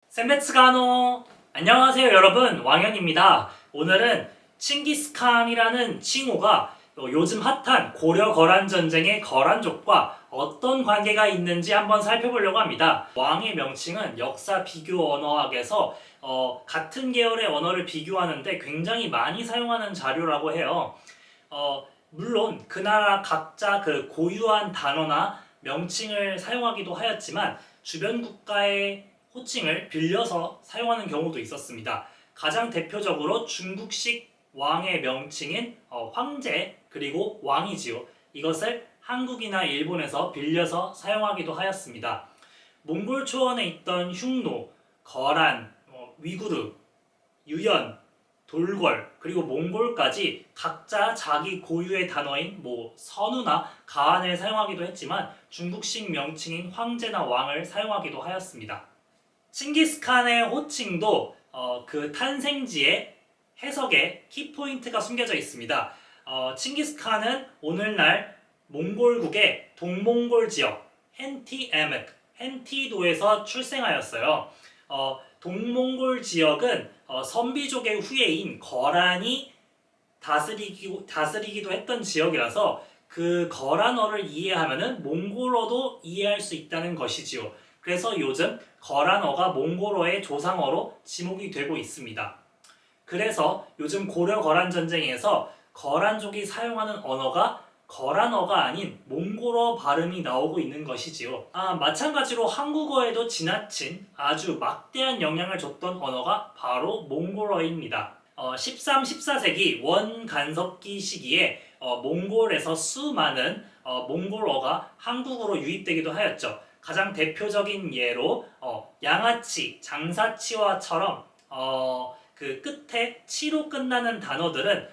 셈베츠가노! 안녕하세요 여러분, 왕현입니다. 오늘은 칭기스칸이라는 칭호가 요즘 핫한 고려 거란 전쟁의 거란족과 어떤 관계가 있는지 한번 살펴보려고 합니다. 왕의 명칭은 역사 비교 언어학에서 같은 계열의 언어를 비교하는데 굉장히 많이 사용하는 자료라고 해요. 물론 그 나라 각자 그 고유한 단어나 명칭을 사용하기도 하였지만 주변 국가의 호칭을 빌려서 사용하는 경우도 있었습니다. 가장 대표적으로 중국식 왕의 명칭인 황제 그리고 왕이지요. 이것을 한국이나 일본에서 빌려서 사용하기도 하였습니다. 몽골 초원에 있던 흉노, 거란, 위구르, 유연, 돌궐 그리고 몽골까지 각자 자기 고유의 단어인 선우나 가한을 사용하기도 했지만 중국식 명칭인 황제나 왕을 사용하기도 하였습니다. 칭기스칸의 호칭도 그 탄생지의 해석에 키포인트가 숨겨져 있습니다. 칭기스칸은 오늘날 몽골국의 동몽골 지역 헨티에맥, 헨티도에서 출생하였어요. 동몽골 지역은 선비족의 후예인 거란이 다스리기도 했던 지역이라서 그 거란어를 이해하면은 몽골어도 이해할 수 있다는 것이지요. 그래서 요즘 거란어가 몽골어의 조상어로 지목이 되고 있습니다. 그래서 요즘 고려 거란 전쟁에서 거란족이 사용하는 언어가 거란어가 아닌 몽골어 발음이 나오고 있는 것이지요. 마찬가지로 한국어에도 지나친 아주 막대한 영향을 줬던 언어가 바로 몽골어입니다. 13, 14세기 원간섭기 시기에 몽골에서 수많은 몽골어가 한국으로 유입되기도 하였죠. 가장 대표적인 예로 양아치, 장사치와처럼 그 끝에 치로 끝나는 단어들은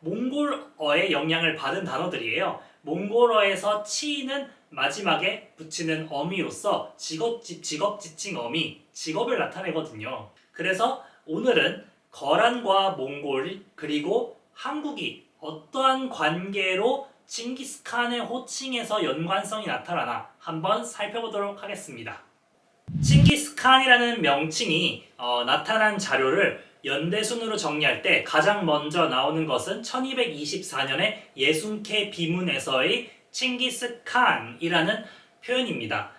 몽골어의 영향을 받은 단어들이에요. 몽골어에서 치는 마지막에 붙이는 어미로서 직업지칭 어미, 직업을 나타내거든요. 그래서 오늘은 거란과 몽골 그리고 한국이 어떠한 관계로 칭기스칸의 호칭에서 연관성이 나타나나 한번 살펴보도록 하겠습니다. 칭기스칸이라는 명칭이 나타난 자료를 연대순으로 정리할 때 가장 먼저 나오는 것은 1224년의 예순케 비문에서의 칭기스칸이라는 표현입니다.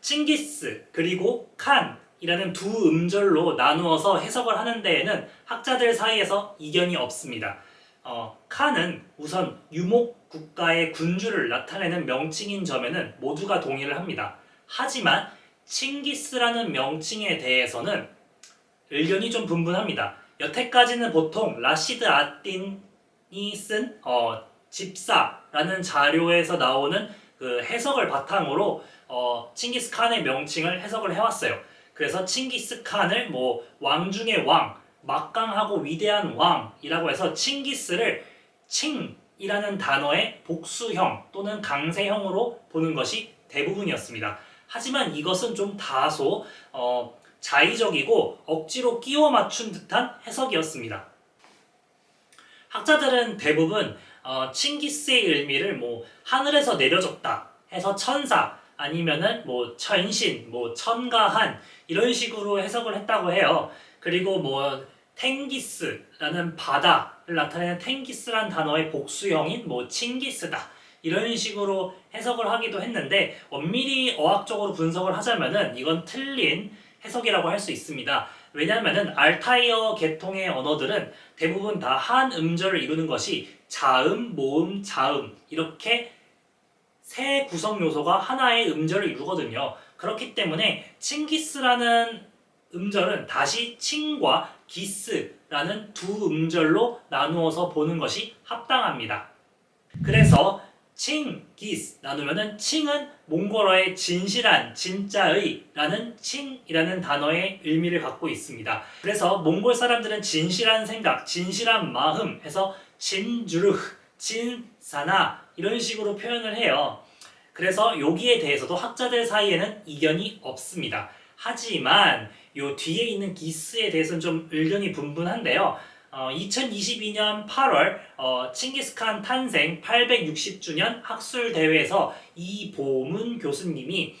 칭기스 그리고 칸이라는 두 음절로 나누어서 해석을 하는 데에는 학자들 사이에서 이견이 없습니다. 칸은 우선 유목 국가의 군주를 나타내는 명칭인 점에는 모두가 동의를 합니다. 하지만 칭기스라는 명칭에 대해서는 의견이 좀 분분합니다. 여태까지는 보통 라시드 아틴이 쓴 집사라는 자료에서 나오는 그 해석을 바탕으로 칭기스칸의 명칭을 해석을 해왔어요. 그래서 칭기스칸을 왕 중의 왕, 막강하고 위대한 왕이라고 해서 칭기스를 칭이라는 단어의 복수형 또는 강세형으로 보는 것이 대부분이었습니다. 하지만 이것은 좀 다소 자의적이고 억지로 끼워 맞춘 듯한 해석이었습니다. 학자들은 대부분 칭기스의 의미를 하늘에서 내려졌다 해서 천사 아니면은 천신, 천가한 이런 식으로 해석을 했다고 해요. 그리고 탱기스라는 바다를 나타내는 탱기스란 단어의 복수형인 칭기스다 이런 식으로 해석을 하기도 했는데 엄밀히 어학적으로 분석을 하자면은 이건 틀린 해석이라고 할 수 있습니다. 왜냐하면은 알타이어 계통의 언어들은 대부분 다 한 음절을 이루는 것이 자음, 모음, 자음 이렇게 세 구성 요소가 하나의 음절을 이루거든요. 그렇기 때문에 칭기스라는 음절은 다시 칭과 기스라는 두 음절로 나누어서 보는 것이 합당합니다. 그래서 칭, 기스 나누면은 칭은 몽골어의 진실한, 진짜의 라는 칭이라는 단어의 의미를 갖고 있습니다. 그래서 몽골 사람들은 진실한 생각, 진실한 마음 해서 진주르, 진사나 이런 식으로 표현을 해요. 그래서 여기에 대해서도 학자들 사이에는 이견이 없습니다. 하지만 요 뒤에 있는 기스에 대해서는 좀 의견이 분분한데요. 2022년 8월 칭기스칸 탄생 860주년 학술 대회에서 이보문 교수님이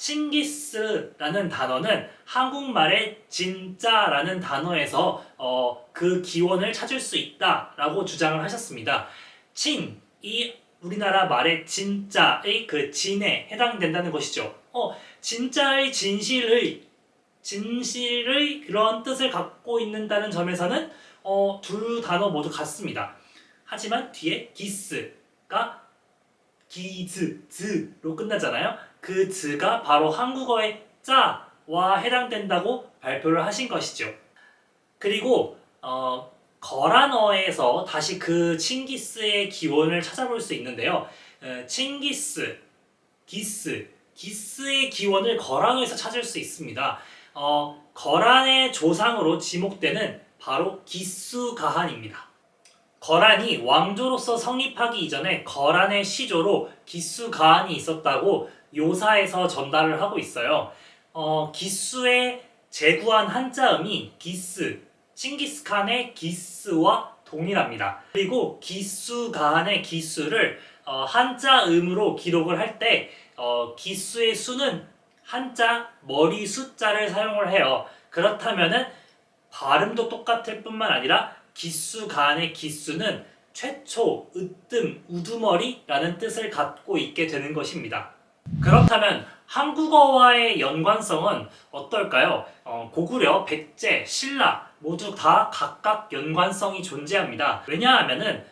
칭기스라는 단어는 한국말의 진짜라는 단어에서 그 기원을 찾을 수 있다라고 주장을 하셨습니다. 칭이 우리나라 말의 진짜의 그 진에 해당된다는 것이죠. 진짜의 진실의 그런 뜻을 갖고 있는다는 점에서는 두 단어 모두 같습니다. 하지만 뒤에 기스가 기즈로 끝나잖아요. 그 즈가 바로 한국어의 짜와 해당된다고 발표를 하신 것이죠. 그리고 거란어에서 다시 그 칭기스의 기원을 찾아볼 수 있는데요. 칭기스, 기스의 기원을 거란어에서 찾을 수 있습니다. 거란의 조상으로 지목되는 바로 기수가한입니다. 거란이 왕조로서 성립하기 이전에 거란의 시조로 기수가한이 있었다고 요사에서 전달을 하고 있어요. 기수의 제구한 한자음이 기스, 칭기스칸의 기스와 동일합니다. 그리고 기수가한의 기수를 한자음으로 기록을 할 때 기수의 수는 한자 머리 숫자를 사용을 해요. 그렇다면은 발음도 똑같을 뿐만 아니라 기수간의 기수는 최초, 으뜸, 우두머리라는 뜻을 갖고 있게 되는 것입니다. 그렇다면 한국어와의 연관성은 어떨까요? 고구려, 백제, 신라 모두 다 각각 연관성이 존재합니다. 왜냐하면은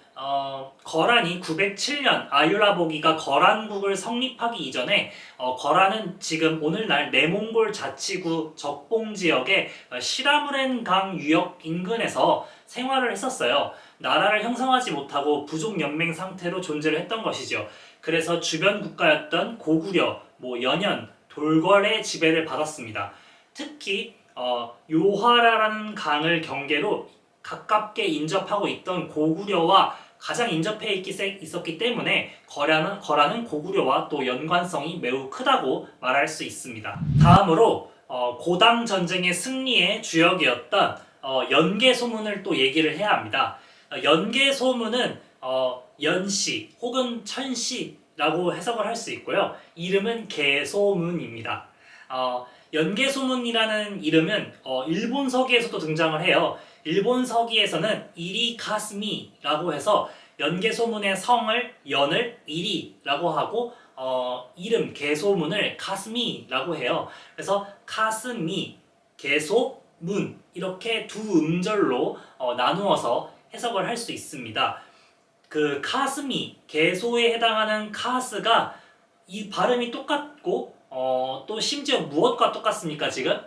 거란이 907년 아유라보기가 거란국을 성립하기 이전에 거란은 지금 오늘날 내몽골 자치구 적봉 지역의 시라무렌 강 유역 인근에서 생활을 했었어요. 나라를 형성하지 못하고 부족 연맹 상태로 존재를 했던 것이죠. 그래서 주변 국가였던 고구려, 연연, 돌궐의 지배를 받았습니다. 특히 요하라라는 강을 경계로 가깝게 인접하고 있던 고구려와 가장 인접해 있었기 때문에 거란은 고구려와 또 연관성이 매우 크다고 말할 수 있습니다. 다음으로 고당 전쟁의 승리의 주역이었던 연개소문을 또 얘기를 해야 합니다. 연개소문은 연시 혹은 천시라고 해석을 할 수 있고요. 이름은 개소문입니다. 연개소문이라는 이름은 일본 서기에서도 등장을 해요. 일본 서기에서는 이리 카스미라고 해서 연개소문의 성을 연을 이리라고 하고 이름 개소문을 카스미라고 해요. 그래서 카스미, 개소문 이렇게 두 음절로 나누어서 해석을 할 수 있습니다. 그 카스미, 개소에 해당하는 카스가 이 발음이 똑같고 또 심지어 무엇과 똑같습니까 지금?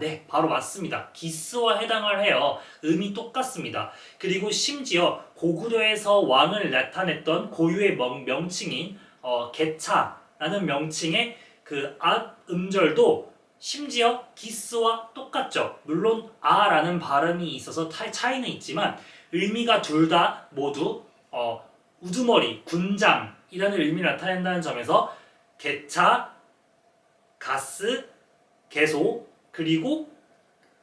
네, 바로 맞습니다. 기스와 해당을 해요. 음이 똑같습니다. 그리고 심지어 고구려에서 왕을 나타냈던 고유의 명칭인 개차라는 명칭의 그 음절도 심지어 기스와 똑같죠. 물론 아라는 발음이 있어서 차이는 있지만 의미가 둘 다 모두 우두머리, 군장이라는 의미를 나타낸다는 점에서 개차, 가스, 개소 그리고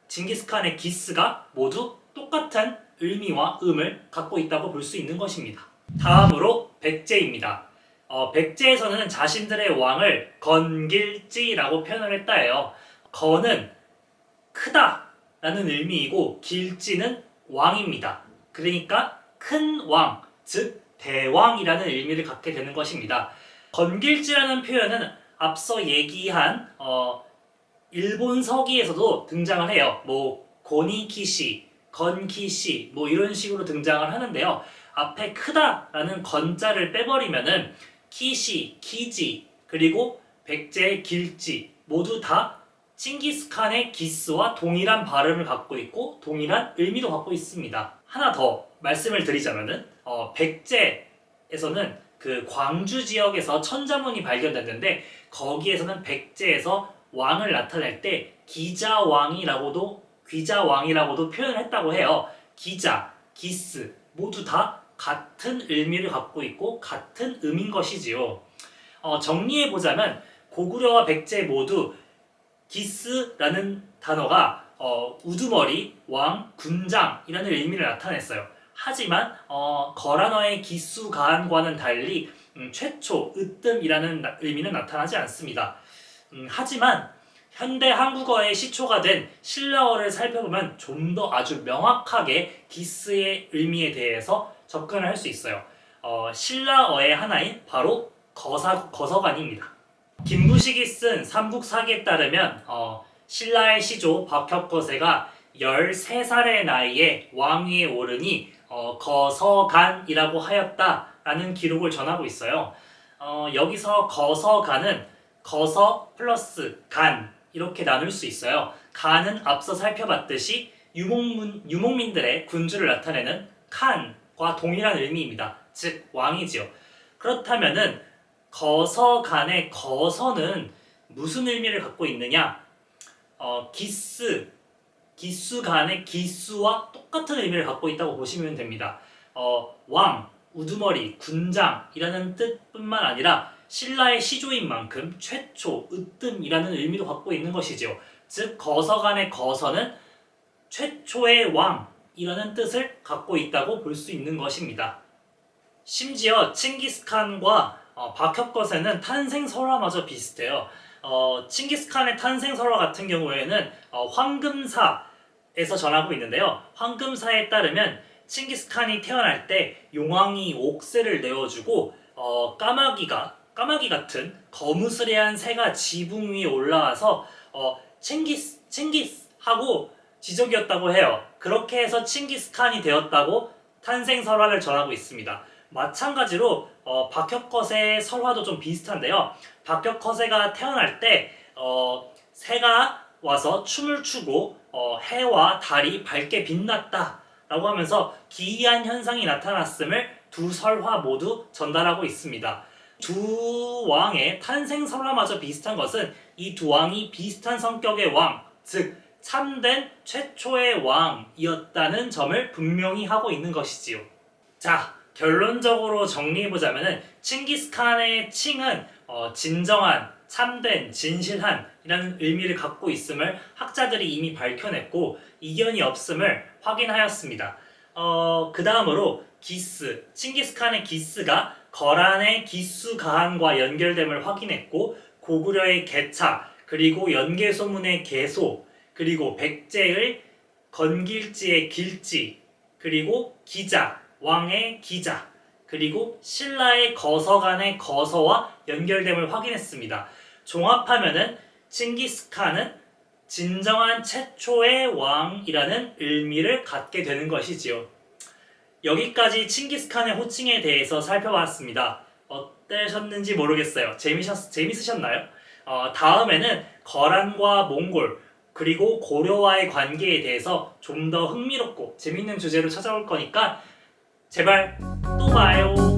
징기스칸의 기스가 모두 똑같은 의미와 음을 갖고 있다고 볼 수 있는 것입니다. 다음으로 백제입니다. 백제에서는 자신들의 왕을 건길지라고 표현을 했다 해요. 건은 크다 라는 의미이고 길지는 왕입니다. 그러니까 큰 왕, 즉 대왕이라는 의미를 갖게 되는 것입니다. 건길지라는 표현은 앞서 얘기한 일본 서기에서도 등장을 해요. 고니키시, 건키시 이런 식으로 등장을 하는데요. 앞에 크다라는 건자를 빼버리면은 키시, 키지 그리고 백제의 길지 모두 다 칭기스칸의 기스와 동일한 발음을 갖고 있고 동일한 의미도 갖고 있습니다. 하나 더 말씀을 드리자면은 백제에서는 그 광주 지역에서 천자문이 발견됐는데 거기에서는 백제에서 왕을 나타낼 때 귀자왕이라고도 표현을 했다고 해요. 귀자, 기스 모두 다 같은 의미를 갖고 있고 같은 음인 것이지요. 정리해보자면 고구려와 백제 모두 기스라는 단어가 우두머리, 왕, 군장이라는 의미를 나타냈어요. 하지만 거란어의 기수가한과는 달리 최초, 으뜸이라는 의미는 나타나지 않습니다. 하지만 현대 한국어의 시초가 된 신라어를 살펴보면 좀 더 아주 명확하게 기스의 의미에 대해서 접근을 할 수 있어요. 신라어의 하나인 바로 거서관입니다. 김부식이 쓴 삼국사기에 따르면 신라의 시조 박혁거세가 13살의 나이에 왕위에 오르니 거서간이라고 하였다라는 기록을 전하고 있어요. 여기서 거서간은 거서 플러스 간 이렇게 나눌 수 있어요. 간은 앞서 살펴봤듯이 유목민들의 군주를 나타내는 칸과 동일한 의미입니다. 즉 왕이지요. 그렇다면은 거서간의 거서는 무슨 의미를 갖고 있느냐? 기수간의 기수와 똑같은 의미를 갖고 있다고 보시면 됩니다. 왕, 우두머리, 군장이라는 뜻뿐만 아니라 신라의 시조인 만큼 최초, 으뜸이라는 의미도 갖고 있는 것이지요. 즉 거서간의 거서는 최초의 왕이라는 뜻을 갖고 있다고 볼 수 있는 것입니다. 심지어 칭기스칸과 박혁거세는 탄생 설화마저 비슷해요. 칭기스칸의 탄생 설화 같은 경우에는 황금사에서 전하고 있는데요. 황금사에 따르면 칭기스칸이 태어날 때 용왕이 옥새를 내어주고 까마귀 같은 거무스레한 새가 지붕 위에 올라와서 칭기스 하고 지적이었다고 해요. 그렇게 해서 칭기스칸이 되었다고 탄생 설화를 전하고 있습니다. 마찬가지로 박혁거세의 설화도 좀 비슷한데요. 박혁거세가 태어날 때 새가 와서 춤을 추고 해와 달이 밝게 빛났다 라고 하면서 기이한 현상이 나타났음을 두 설화 모두 전달하고 있습니다. 두 왕의 탄생 설화마저 비슷한 것은 이 두 왕이 비슷한 성격의 왕, 즉 참된 최초의 왕이었다는 점을 분명히 하고 있는 것이지요. 자, 결론적으로 정리해보자면 칭기스칸의 칭은 진정한, 참된, 진실한 이라는 의미를 갖고 있음을 학자들이 이미 밝혀냈고 이견이 없음을 확인하였습니다. 그 다음으로 칭기스칸의 기스가 거란의 기수가한과 연결됨을 확인했고 고구려의 개차, 그리고 연개소문의 개소, 그리고 백제의 건길지의 길지, 그리고 기자, 왕의 기자, 그리고 신라의 거서간의 거서와 연결됨을 확인했습니다. 종합하면은 칭기스칸은 진정한 최초의 왕이라는 의미를 갖게 되는 것이지요. 여기까지 칭기스칸의 호칭에 대해서 살펴봤습니다. 어떠셨는지 모르겠어요. 재밌으셨나요? 다음에는 거란과 몽골 그리고 고려와의 관계에 대해서 좀 더 흥미롭고 재밌는 주제로 찾아올 거니까 제발 또 봐요.